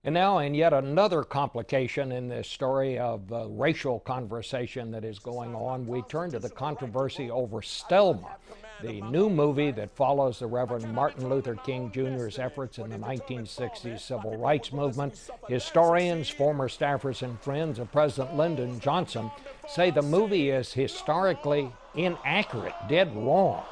And now, in yet another complication in this story of racial conversation that is going on, we turn to the controversy over Selma, the new movie that follows the Reverend Martin Luther King Jr.'s efforts in the 1960s civil rights movement. Historians, former staffers, and friends of President Lyndon Johnson say the movie is historically inaccurate, dead wrong,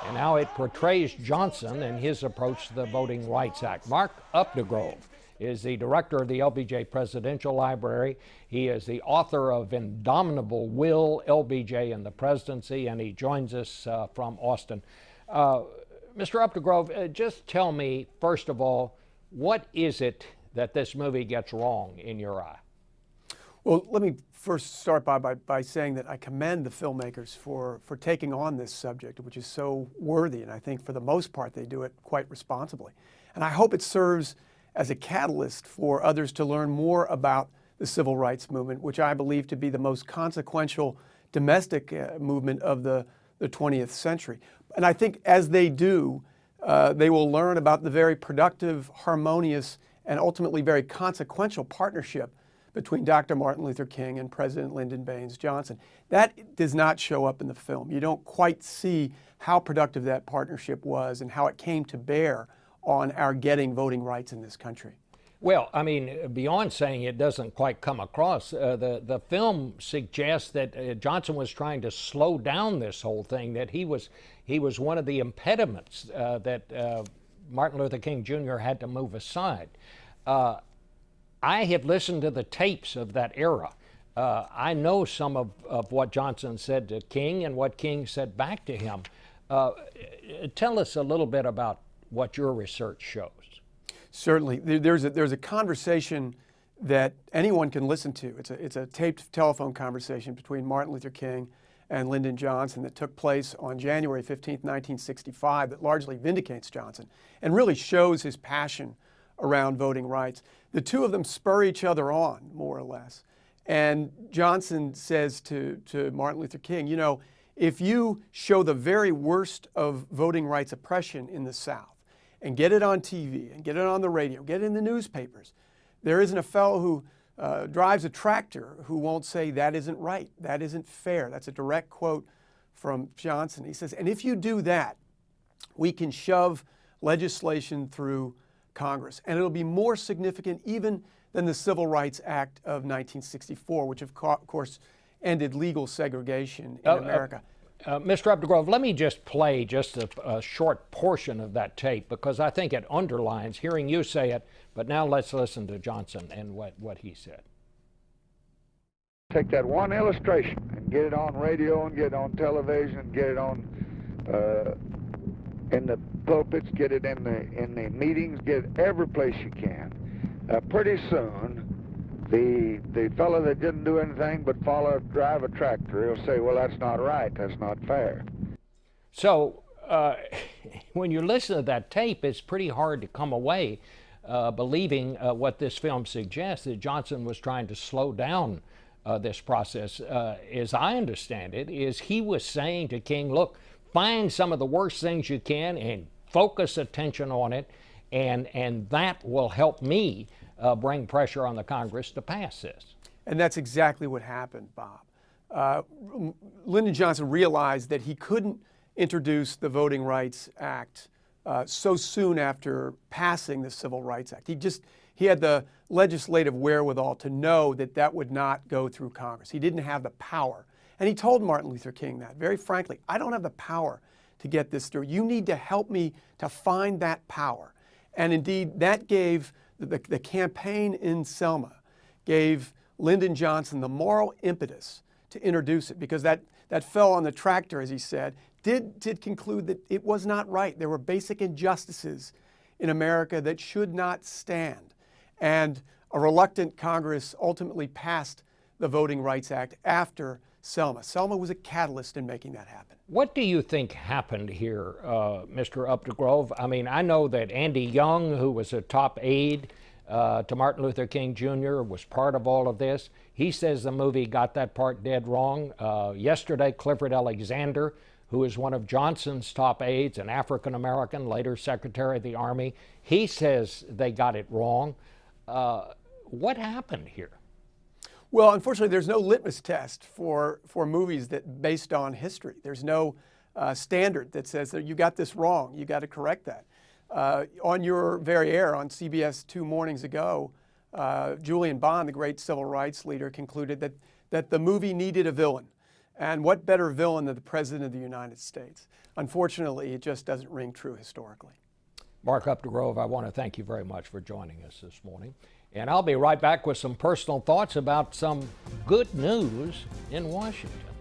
and how it portrays Johnson and his approach to the Voting Rights Act. Mark Updegrove is the director of the LBJ Presidential Library. He is the author of Indomitable Will, LBJ and the Presidency, and he joins us from Austin. Mr. Updegrove, just tell me, first of all, what is it that this movie gets wrong in your eye? Well, let me first start by saying that I commend the filmmakers for taking on this subject, which is so worthy, and I think for the most part they do it quite responsibly. And I hope it serves as a catalyst for others to learn more about the civil rights movement, which I believe to be the most consequential domestic movement of the 20th century. And I think as they do, they will learn about the very productive, harmonious, and ultimately very consequential partnership between Dr. Martin Luther King and President Lyndon Baines Johnson. That does not show up in the film. You don't quite see how productive that partnership was and how it came to bear on our getting voting rights in this country. Well, I mean, beyond saying it doesn't quite come across, the film suggests that Johnson was trying to slow down this whole thing, that he was one of the impediments that Martin Luther King Jr. had to move aside. I have listened to the tapes of that era. I know some of what Johnson said to King and what King said back to him. Tell us a little bit about what your research shows. Certainly. There's a conversation that anyone can listen to. It's a taped telephone conversation between Martin Luther King and Lyndon Johnson that took place on January 15th, 1965, that largely vindicates Johnson and really shows his passion around voting rights. The two of them spur each other on, more or less. And Johnson says to Martin Luther King, you know, if you show the very worst of voting rights oppression in the South and get it on TV and get it on the radio, get it in the newspapers, there isn't a fellow who drives a tractor who won't say that isn't right, that isn't fair. That's a direct quote from Johnson. He says, and if you do that, we can shove legislation through Congress, and it'll be more significant even than the Civil Rights Act of 1964, which of course ended legal segregation in America. Mr. Updegrove, let me just play just a short portion of that tape because I think it underlines hearing you say it, but now let's listen to Johnson and what he said. Take that one illustration and get it on radio and get it on television, get it on in the pulpits, get it in the meetings, get it every place you can. Pretty soon, the fellow that didn't do anything but drive a tractor, he'll say, well, that's not right, that's not fair. So when you listen to that tape, it's pretty hard to come away believing what this film suggests, that Johnson was trying to slow down this process. As I understand it, is he was saying to King, look, find some of the worst things you can and focus attention on it, and that will help me bring pressure on the Congress to pass this. And that's exactly what happened, Bob. Lyndon Johnson realized that he couldn't introduce the Voting Rights Act so soon after passing the Civil Rights Act. He had the legislative wherewithal to know that that would not go through Congress. He didn't have the power. And he told Martin Luther King that, very frankly, I don't have the power to get this through. You need to help me to find that power. And indeed, that gave the campaign in Selma, gave Lyndon Johnson the moral impetus to introduce it, because that fellow on the tractor, as he said, did conclude that it was not right. There were basic injustices in America that should not stand. And a reluctant Congress ultimately passed the Voting Rights Act after Selma. Selma was a catalyst in making that happen. What do you think happened here, Mr. Updegrove? I mean, I know that Andy Young, who was a top aide to Martin Luther King Jr., was part of all of this. He says the movie got that part dead wrong. Yesterday, Clifford Alexander, who is one of Johnson's top aides, an African-American, later Secretary of the Army, he says they got it wrong. What happened here? Well, unfortunately, there's no litmus test for movies that based on history. There's no standard that says that you got this wrong, you got to correct that. On your very air on CBS 2 mornings ago, Julian Bond, the great civil rights leader, concluded that the movie needed a villain. And what better villain than the President of the United States? Unfortunately, it just doesn't ring true historically. Mark Updegrove, I want to thank you very much for joining us this morning. And I'll be right back with some personal thoughts about some good news in Washington.